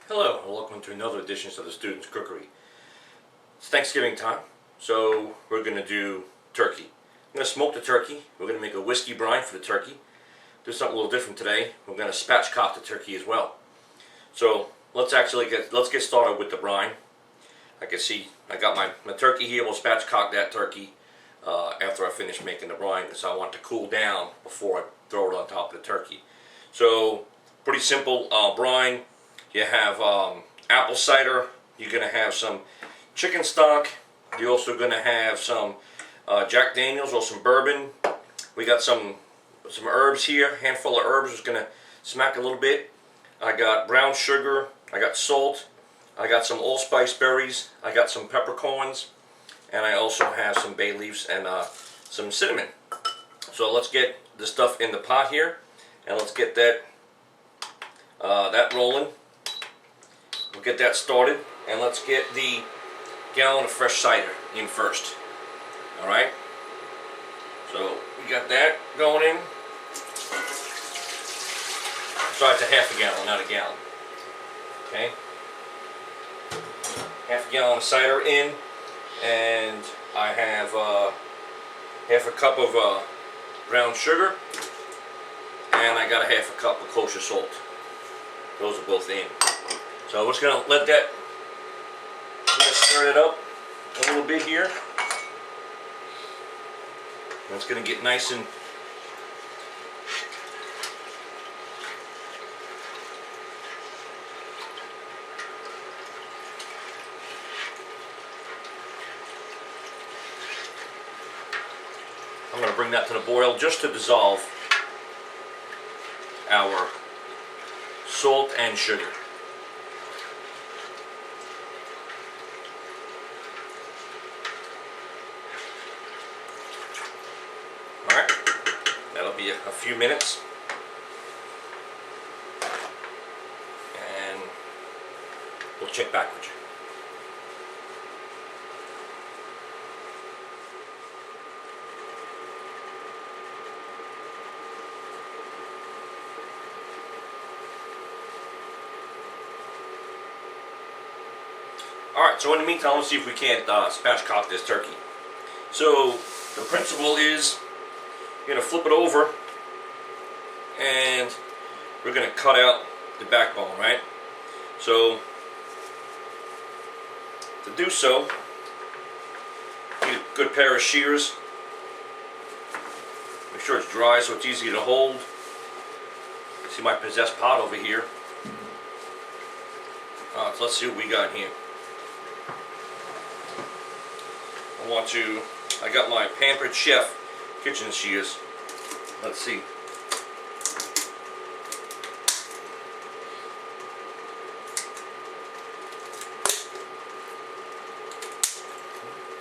Hello, and welcome to another edition of the Student's Cookery. It's Thanksgiving time, so we're going to do turkey. I'm going to smoke the turkey. We're going to make a whiskey brine for the turkey. Do something a little different today. We're going to spatchcock the turkey as well. So let's get started with the brine. I can see I got my turkey here. We'll spatchcock that turkey after I finish making the brine, because I want it to cool down before I throw it on top of the turkey. So pretty simple brine. You have apple cider. You're going to have some chicken stock. You're also going to have some Jack Daniels or some bourbon. We got some herbs here, handful of herbs. Just going to smack a little bit. I got brown sugar. I got salt. I got some allspice berries. I got some peppercorns. And I also have some bay leaves and some cinnamon. So let's get the stuff in the pot here. And let's get that rolling. We'll get that started, and let's get the gallon of fresh cider in first. Alright? So we got that going in. Sorry, it's a half a gallon, not a gallon. Okay? Half a gallon of cider in, and I have half a cup of brown sugar, and I got a half a cup of kosher salt. Those are both in. So we're just going to let that, stir it up a little bit here. And it's going to get nice and I'm going to bring that to the boil just to dissolve our salt and sugar. Alright, that'll be a few minutes, and we'll check back with you. Alright, so in the meantime, let's see if we can't spatchcock this turkey. So the principle is, you're going to flip it over, and we're going to cut out the backbone, right? So to do so, need a good pair of shears. Make sure it's dry so it's easy to hold. See my possessed pot over here. So let's see what we got here. I got my Pampered Chef kitchen shears. Let's see.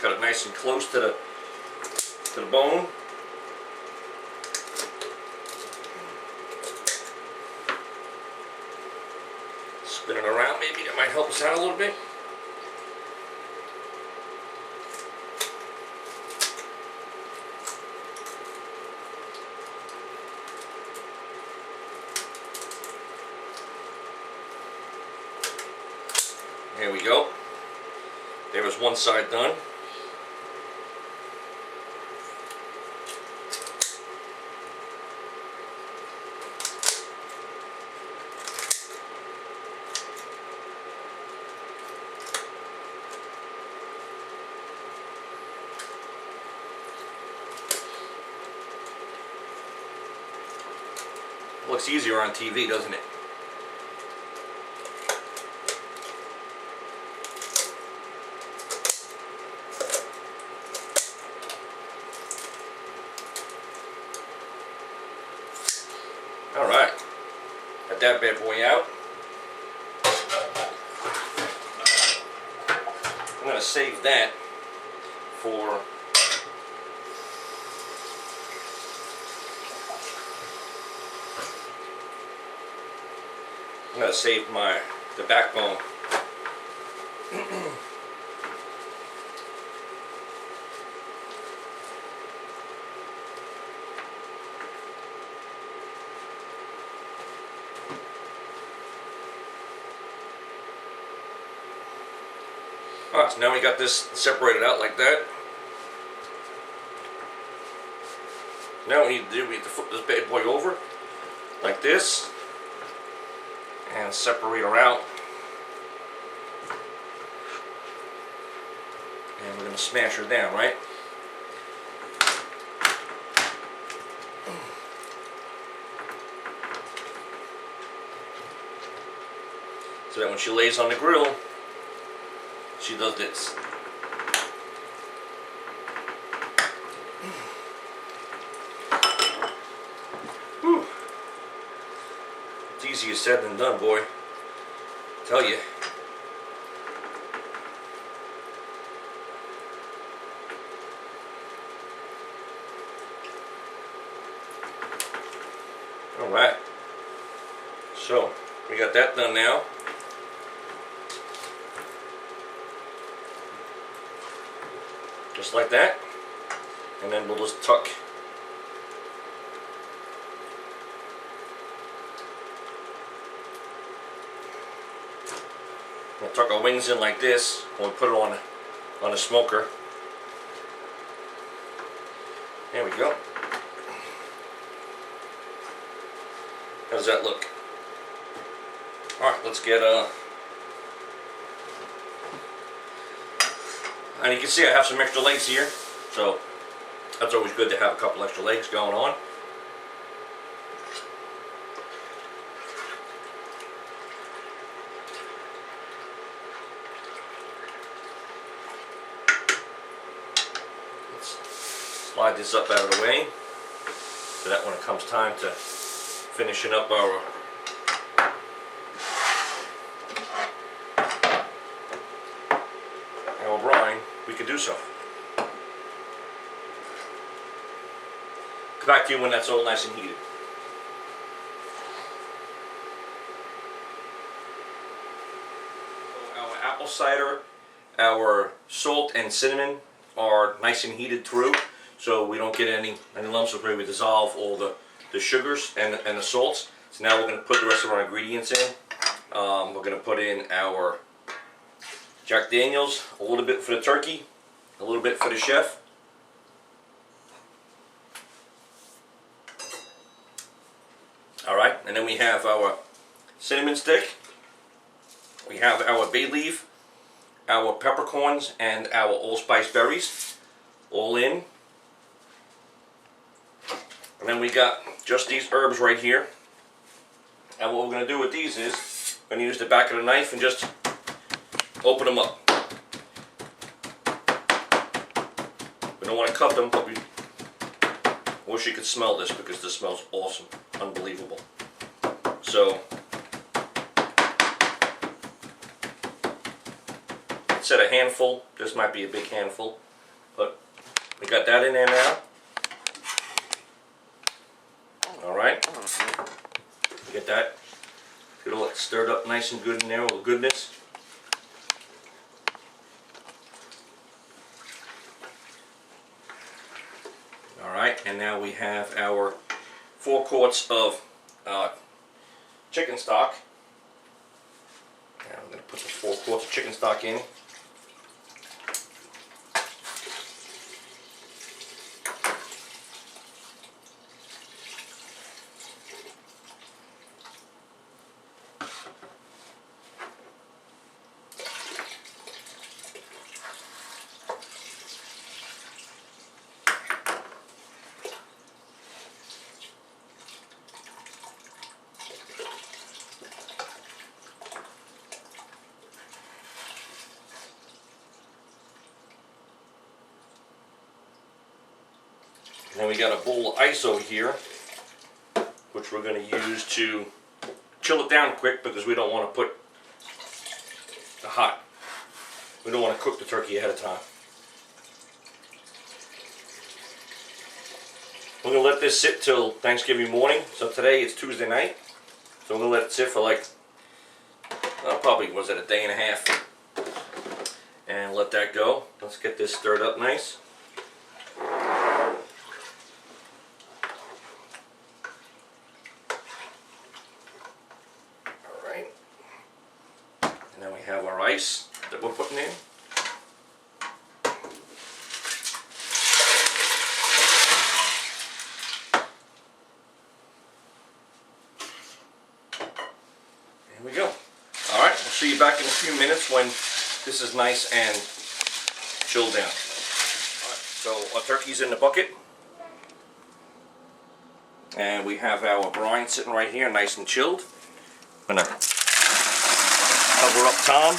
Cut it nice and close to the bone. Spin it around, maybe that might help us out a little bit. There we go. There was one side done. Looks easier on TV, doesn't it? Alright, got that bad boy out. I'm going to save that for the backbone. Alright, so now we got this separated out like that. Now what we need to do, we have to flip this bad boy over like this and separate her out. And we're going to smash her down, right? So that when she lays on the grill, she does this. Whew. It's easier said than done, boy. I tell you. Alright. So, we got that done now. Just like that, and then we'll just tuck our wings in like this when we put it on the smoker. There we go. How does that look? Alright, let's get and you can see I have some extra legs here, so that's always good to have a couple extra legs going on. Let's slide this up out of the way so that when it comes time to finishing up our brine, we can do so. Come back to you when that's all nice and heated. So our apple cider, our salt and cinnamon are nice and heated through, so we don't get any lumps of we dissolve all the sugars and the salts. So now we're going to put the rest of our ingredients in. We're going to put in our Jack Daniels, a little bit for the turkey, a little bit for the chef. Alright, and then we have our cinnamon stick, we have our bay leaf, our peppercorns, and our allspice berries, all in. And then we got just these herbs right here. And what we're going to do with these is, we're going to use the back of the knife and just open them up. We don't want to cut them, but we wish you could smell this because this smells awesome, unbelievable. So, it said a handful. This might be a big handful, but we got that in there now. All right, get that. Get all it stirred up nice and good in there, all the goodness. Alright, and now we have our 4 quarts of chicken stock. Now I'm going to put the 4 quarts of chicken stock in. And then we got a bowl of ice over here, which we're going to use to chill it down quick because we don't want to put the hot. We don't want to cook the turkey ahead of time. We're going to let this sit till Thanksgiving morning. So today it's Tuesday night. So we're going to let it sit for like, probably was it a day and a half. And let that go. Let's get this stirred up nice. And then we have our ice that we're putting in. Here we go. Alright, we'll see you back in a few minutes when this is nice and chilled down. Alright, so our turkey's in the bucket. And we have our brine sitting right here, nice and chilled. I'm gonna cover up Tom.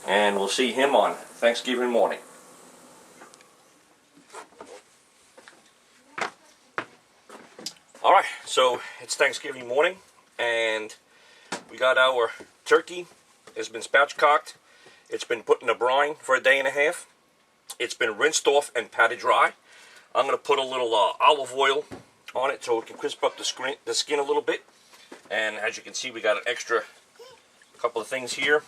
And we'll see him on Thanksgiving morning. Alright, so it's Thanksgiving morning and we got our turkey. It's been spatchcocked. It's been put in a brine for a day and a half. It's been rinsed off and patted dry. I'm going to put a little olive oil on it so it can crisp up the skin a little bit. And as you can see, we got an extra couple of things here.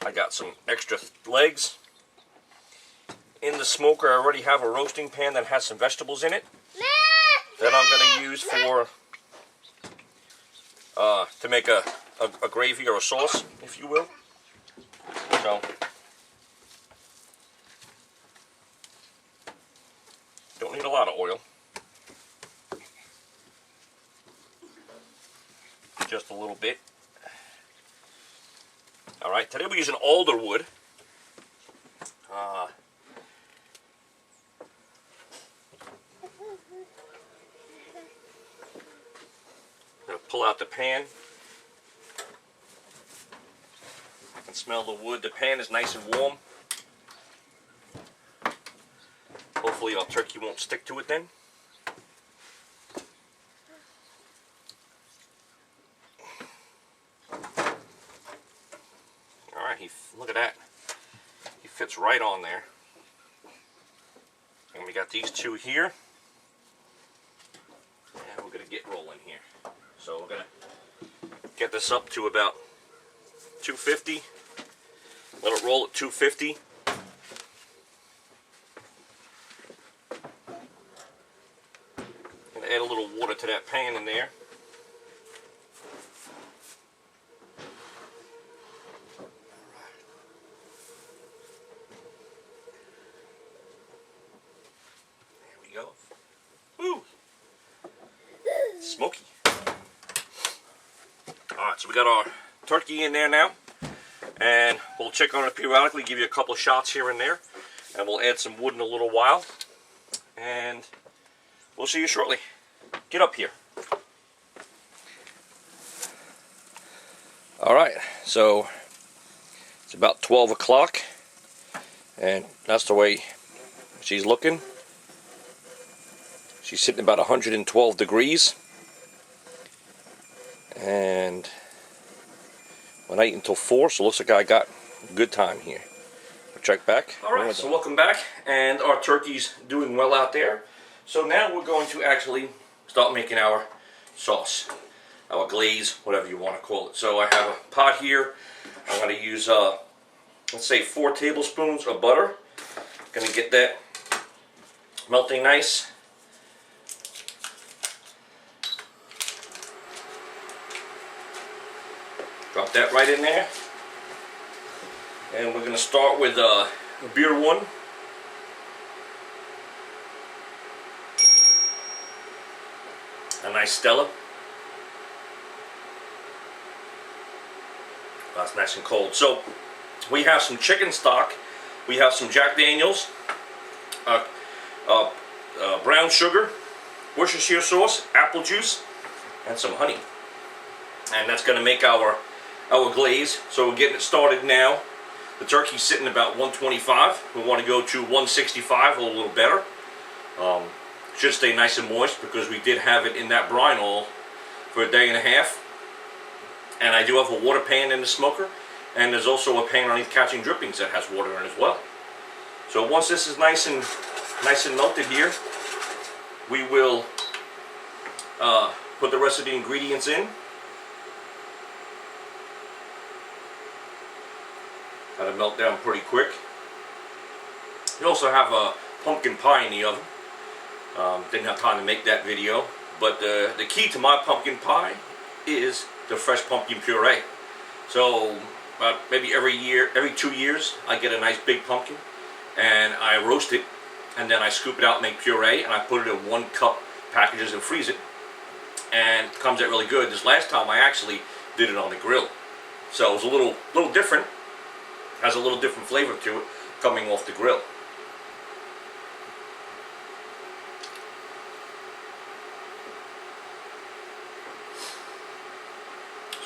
I got some extra legs. In the smoker, I already have a roasting pan that has some vegetables in it that I'm going to use for to make a gravy or a sauce, if you will. So, don't need a lot of oil. Just a little bit. Alright, today we're using alder wood. I'm going to pull out the pan and smell the wood. The pan is nice and warm. Hopefully our turkey won't stick to it then. Alright, look at that. He fits right on there. And we got these two here. And we're going to get rolling here. So we're going to get this up to about 250. Let it roll at 250. And add a little water to that pan in there. There we go. Woo! Smoky. Alright, so we got our turkey in there now, and we'll check on it periodically, give you a couple of shots here and there, and we'll add some wood in a little while, and we'll see you shortly. Get up here. Alright, so it's about 12 o'clock, and that's the way she's looking. She's sitting about 112 degrees. And we're not eating until 4, so it looks like I got a good time here. We'll check back. Alright, so welcome back, and our turkey's doing well out there. So now we're going to actually start making our sauce, our glaze, whatever you want to call it. So I have a pot here. I'm going to use, let's say 4 tablespoons of butter. Going to get that melting nice. Drop that right in there. And we're going to start with a beer one. A nice Stella. That's nice and cold. So we have some chicken stock. We have some Jack Daniels. Brown sugar. Worcestershire sauce. Apple juice. And some honey. And that's going to make our glaze. So we're getting it started now. The turkey's sitting about 125. We want to go to 165, a little better. Should stay nice and moist because we did have it in that brine oil for a day and a half. And I do have a water pan in the smoker, and there's also a pan underneath catching drippings that has water in it as well. So once this is nice and melted here, we will put the rest of the ingredients in. Got to melt down pretty quick. We also have a pumpkin pie in the oven. Didn't have time to make that video, but the key to my pumpkin pie is the fresh pumpkin puree. So maybe every 2 years I get a nice big pumpkin and I roast it and then I scoop it out and make puree, and I put it in 1 cup packages and freeze it, and it comes out really good. This last time I actually did it on the grill, so it was a little different, has a little different flavor to it coming off the grill.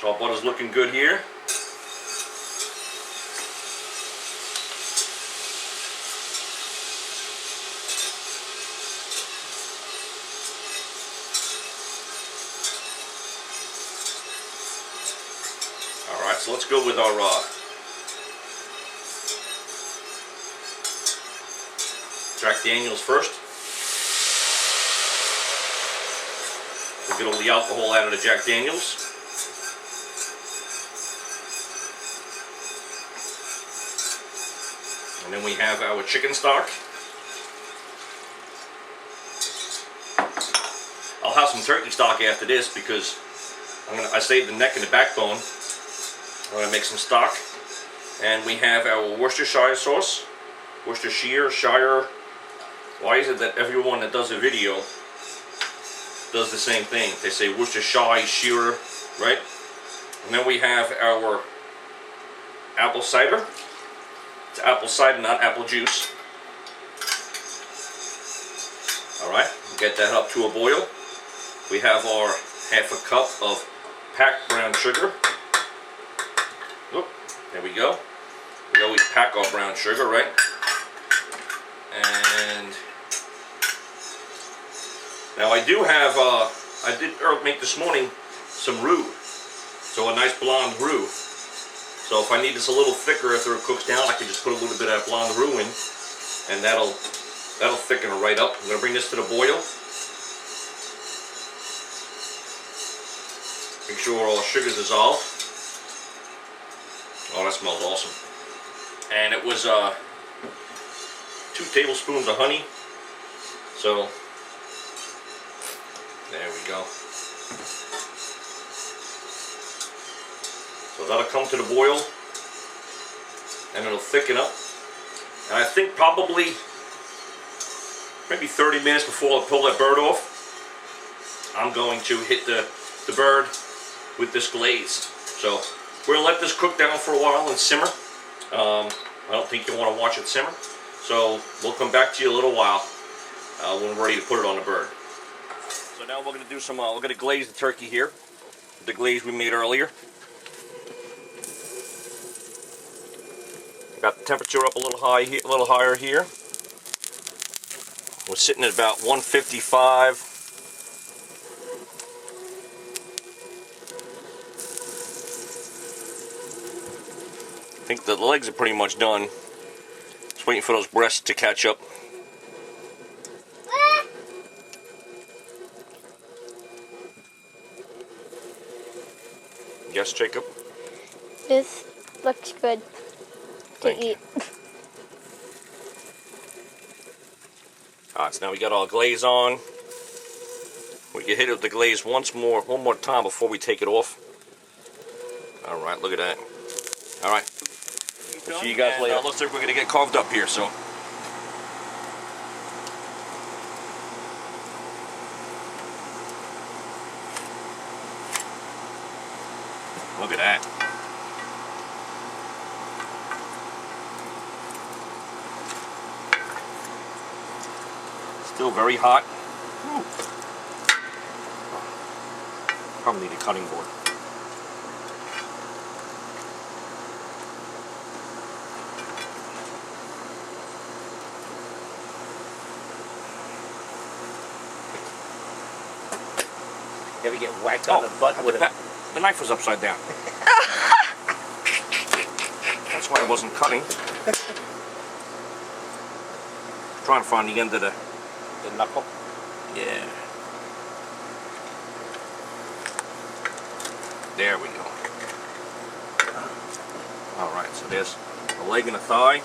So our butter's looking good here. Alright, so let's go with our Jack Daniels first. We'll get all the alcohol out of the Jack Daniels. And then we have our chicken stock. I'll have some turkey stock after this because I saved the neck and the backbone. I'm going to make some stock. And we have our Worcestershire sauce. Worcestershire. Why is it that everyone that does a video does the same thing? They say Worcestershire, right? And then we have our apple cider. It's apple cider, not apple juice. Alright, get that up to a boil. We have our half a cup of packed brown sugar. Oop, there we go. We always pack our brown sugar, right? And now I do have, I did make this morning some roux. So a nice blonde roux. So if I need this a little thicker after it cooks down, I can just put a little bit of blonde roux in, and that'll thicken it right up. I'm going to bring this to the boil. Make sure all the sugar's dissolved. Oh, that smells awesome. And it was 2 tablespoons of honey. So there we go. So that'll come to the boil, and it'll thicken up. And I think probably maybe 30 minutes before I pull that bird off, I'm going to hit the bird with this glaze. So we're going to let this cook down for a while and simmer. I don't think you want to watch it simmer. So we'll come back to you in a little while when we're ready to put it on the bird. So now we're going to do some, we're going to glaze the turkey here. The glaze we made earlier. Got the temperature up a little higher here. We're sitting at about 155. I think the legs are pretty much done. Just waiting for those breasts to catch up. Yes, Jacob? This looks good to eat. Alright, so now we got our glaze on. We can hit it with the glaze one more time before we take it off. Alright, look at that. Alright. We'll see you guys later. Looks like we're going to get carved up here, so. Look at that. Still very hot. Whew. Probably need a cutting board. You ever get whacked on the butt with a... The knife was upside down. That's why I wasn't cutting. Trying to find the end of the knuckle? Yeah. There we go. Alright, so there's a leg and a thigh.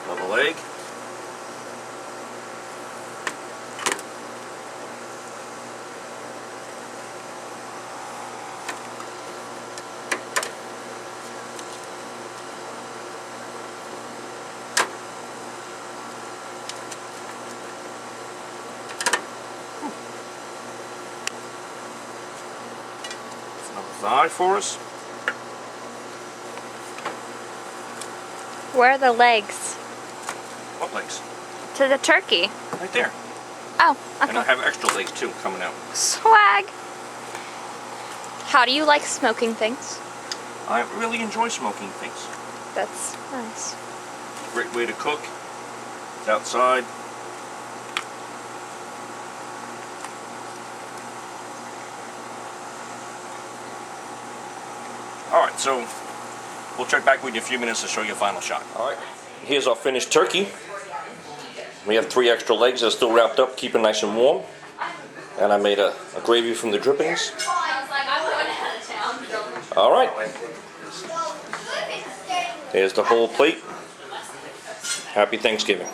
Another leg. thigh for us. Where are the legs? What legs? To the turkey. Right there. Oh, And I okay. have extra legs too coming out. Swag. How do you like smoking things? I really enjoy smoking things. That's nice. Great way to cook. It's outside. Alright, so we'll check back with you in a few minutes to show you a final shot. Alright, here's our finished turkey. We have 3 extra legs that are still wrapped up, keep it nice and warm. And I made a gravy from the drippings. Alright. There's the whole plate. Happy Thanksgiving.